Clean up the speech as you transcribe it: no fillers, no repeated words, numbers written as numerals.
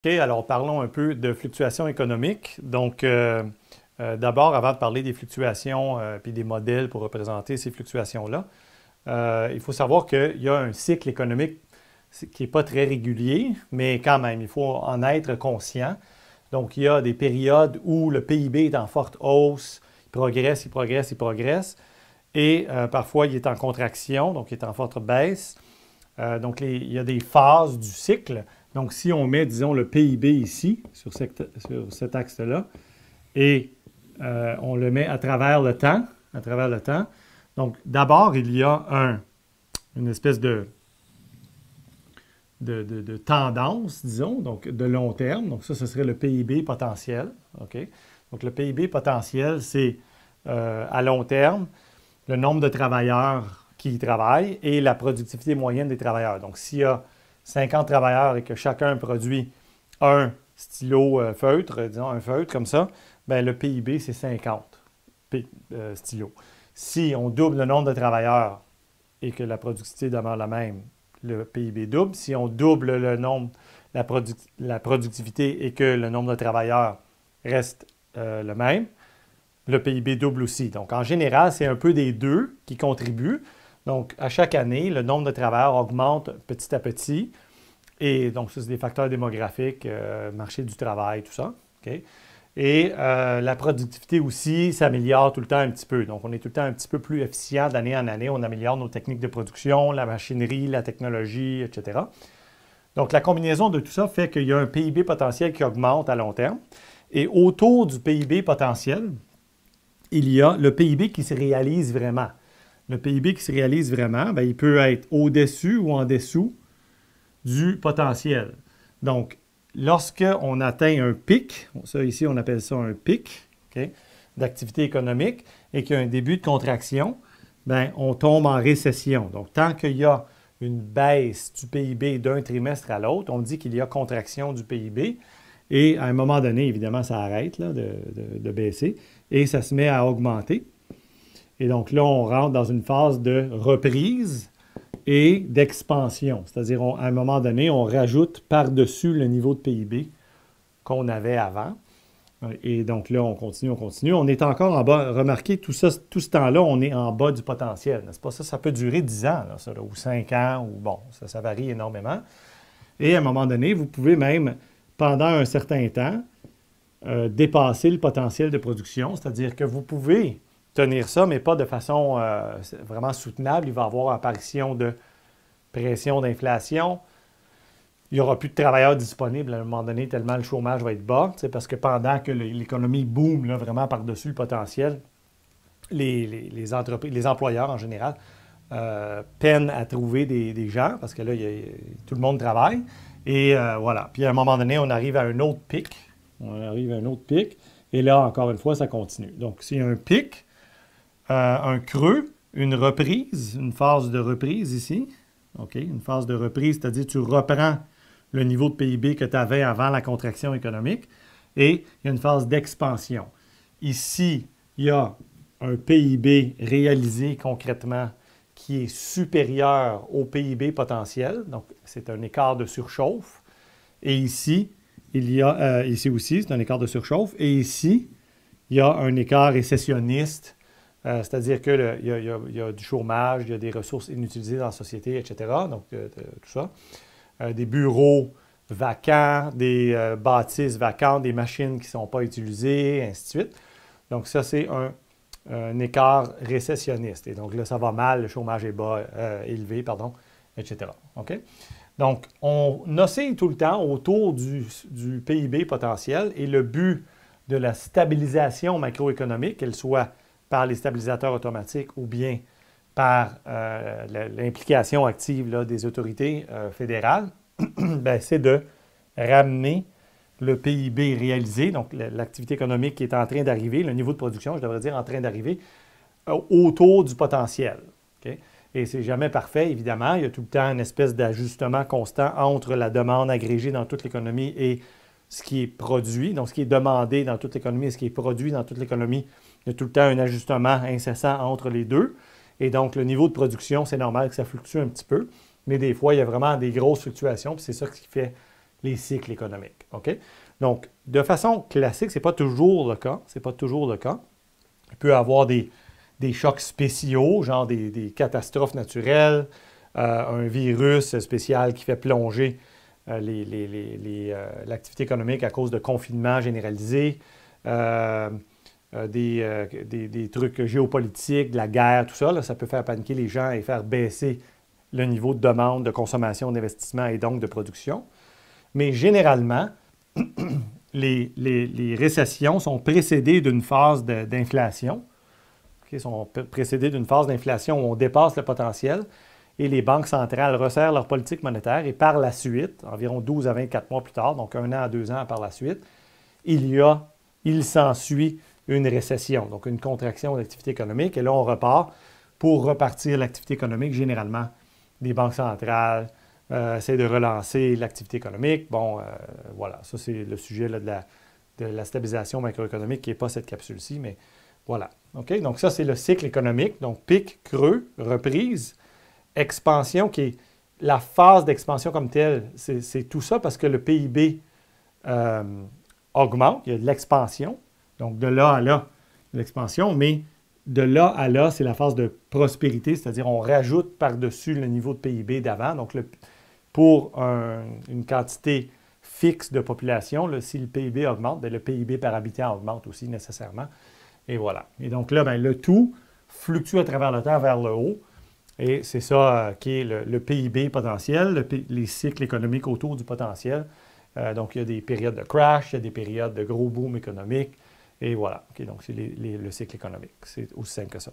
OK, alors parlons un peu de fluctuations économiques. Donc, d'abord, avant de parler des fluctuations puis des modèles pour représenter ces fluctuations-là, il faut savoir qu'il y a un cycle économique qui n'est pas très régulier, mais quand même, il faut en être conscient. Donc, il y a des périodes où le PIB est en forte hausse, il progresse, il progresse, il progresse, et parfois il est en contraction, donc il est en forte baisse. Donc, il y a des phases du cycle. Donc, si on met, disons, le PIB ici, sur cet axe-là, et on le met à travers le temps, Donc, d'abord, il y a une espèce de tendance, disons, donc de long terme. Donc, ça, ce serait le PIB potentiel. OK? Donc, le PIB potentiel, c'est à long terme le nombre de travailleurs qui y travaillent et la productivité moyenne des travailleurs. Donc, s'il y a 50 travailleurs et que chacun produit un stylo feutre, disons un feutre comme ça, bien, le PIB, c'est 50 stylos. Si on double le nombre de travailleurs et que la productivité demeure la même, le PIB double. Si on double le nombre, la productivité et que le nombre de travailleurs reste le même, le PIB double aussi. Donc, en général, c'est un peu des deux qui contribuent. Donc, à chaque année, le nombre de travailleurs augmente petit à petit. Et donc, ça, c'est des facteurs démographiques, marché du travail, tout ça. Okay? Et la productivité aussi s'améliore tout le temps un petit peu. Donc, on est tout le temps un petit peu plus efficient d'année en année. On améliore nos techniques de production, la machinerie, la technologie, etc. Donc, la combinaison de tout ça fait qu'il y a un PIB potentiel qui augmente à long terme. Et autour du PIB potentiel, il y a le PIB qui se réalise vraiment. Le PIB qui se réalise vraiment, bien, il peut être au-dessus ou en dessous du potentiel. Donc, lorsqu'on atteint un pic, ça ici on appelle ça un pic, okay, d'activité économique, et qu'il y a un début de contraction, bien, on tombe en récession. Donc, tant qu'il y a une baisse du PIB d'un trimestre à l'autre, on dit qu'il y a contraction du PIB, et à un moment donné, évidemment, ça arrête là, de baisser, et ça se met à augmenter. Et donc là, on rentre dans une phase de reprise et d'expansion. C'est-à-dire, à un moment donné, on rajoute par-dessus le niveau de PIB qu'on avait avant. Et donc là, on continue, on continue. On est encore en bas. Remarquez, tout ce temps-là, on est en bas du potentiel, n'est-ce pas? Ça peut durer 10 ans, là, ça, ou 5 ans, ou bon, ça varie énormément. Et à un moment donné, vous pouvez même, pendant un certain temps, dépasser le potentiel de production. C'est-à-dire que vous pouvez tenir ça, mais pas de façon vraiment soutenable. Il va y avoir apparition de pression d'inflation. Il n'y aura plus de travailleurs disponibles à un moment donné, tellement le chômage va être bas, parce que pendant que l'économie boom là, vraiment par-dessus le potentiel, les entreprises, les employeurs en général peinent à trouver des gens, parce que là, tout le monde travaille. Et voilà. Puis à un moment donné, on arrive à un autre pic. Et là, encore une fois, ça continue. Donc, s'il y a un pic, un creux, une reprise, une phase de reprise ici. OK? Une phase de reprise, c'est-à-dire tu reprends le niveau de PIB que tu avais avant la contraction économique. Et il y a une phase d'expansion. Ici, il y a un PIB réalisé concrètement qui est supérieur au PIB potentiel. Donc, c'est un écart de surchauffe. Et ici, il y a, ici aussi, c'est un écart de surchauffe. Et ici, il y a un écart récessionniste, c'est-à-dire qu'il y a du chômage, il y a des ressources inutilisées dans la société, etc. Donc, tout ça. Des bureaux vacants, des bâtisses vacantes, des machines qui ne sont pas utilisées, ainsi de suite. Donc, ça, c'est un écart récessionniste. Et donc, là, ça va mal, le chômage est bas, élevé, pardon, etc. OK? Donc, on oscille tout le temps autour du PIB potentiel et le but de la stabilisation macroéconomique, qu'elle soit par les stabilisateurs automatiques ou bien par l'implication active là, des autorités fédérales, ben, c'est de ramener le PIB réalisé, donc l'activité économique qui est en train d'arriver, le niveau de production, je devrais dire, en train d'arriver, autour du potentiel. Okay? Et c'est jamais parfait, évidemment. Il y a tout le temps une espèce d'ajustement constant entre la demande agrégée dans toute l'économie et ce qui est produit, donc ce qui est demandé dans toute l'économie et ce qui est produit dans toute l'économie. Il y a tout le temps un ajustement incessant entre les deux. Et donc, le niveau de production, c'est normal que ça fluctue un petit peu. Mais des fois, il y a vraiment des grosses fluctuations. Puis c'est ça qui fait les cycles économiques. OK? Donc, de façon classique, ce n'est pas toujours le cas. C'est pas toujours le cas. Il peut y avoir des chocs spéciaux, genre des catastrophes naturelles, un virus spécial qui fait plonger l'activité économique à cause de confinement généralisé, des trucs géopolitiques, de la guerre, tout ça, là, ça peut faire paniquer les gens et faire baisser le niveau de demande, de consommation, d'investissement et donc de production. Mais généralement, les récessions sont précédées d'une phase d'inflation. Sont précédées d'une phase d'inflation où on dépasse le potentiel et les banques centrales resserrent leur politique monétaire et par la suite, environ 12 à 24 mois plus tard, donc 1 an à 2 ans par la suite, il s'ensuit une récession, donc une contraction de l'activité économique. Et là, on repart pour repartir l'activité économique. Généralement, les banques centrales essaient de relancer l'activité économique. Bon, voilà, ça c'est le sujet là, de la stabilisation macroéconomique qui n'est pas cette capsule-ci, mais voilà. OK? Donc ça, c'est le cycle économique. Donc pic, creux, reprise, expansion qui est la phase d'expansion comme telle. C'est tout ça parce que le PIB augmente, il y a de l'expansion. Donc de là à là, l'expansion, mais de là à là, c'est la phase de prospérité, c'est-à-dire on rajoute par-dessus le niveau de PIB d'avant. Donc pour une quantité fixe de population, là, si le PIB augmente, bien, le PIB par habitant augmente aussi nécessairement. Et voilà. Et donc là, bien, le tout fluctue à travers le temps vers le haut. Et c'est ça qui est le PIB potentiel, les cycles économiques autour du potentiel. Donc, il y a des périodes de crash, il y a des périodes de gros boom économique. Et voilà. Okay, donc, c'est le cycle économique. C'est aussi simple que ça.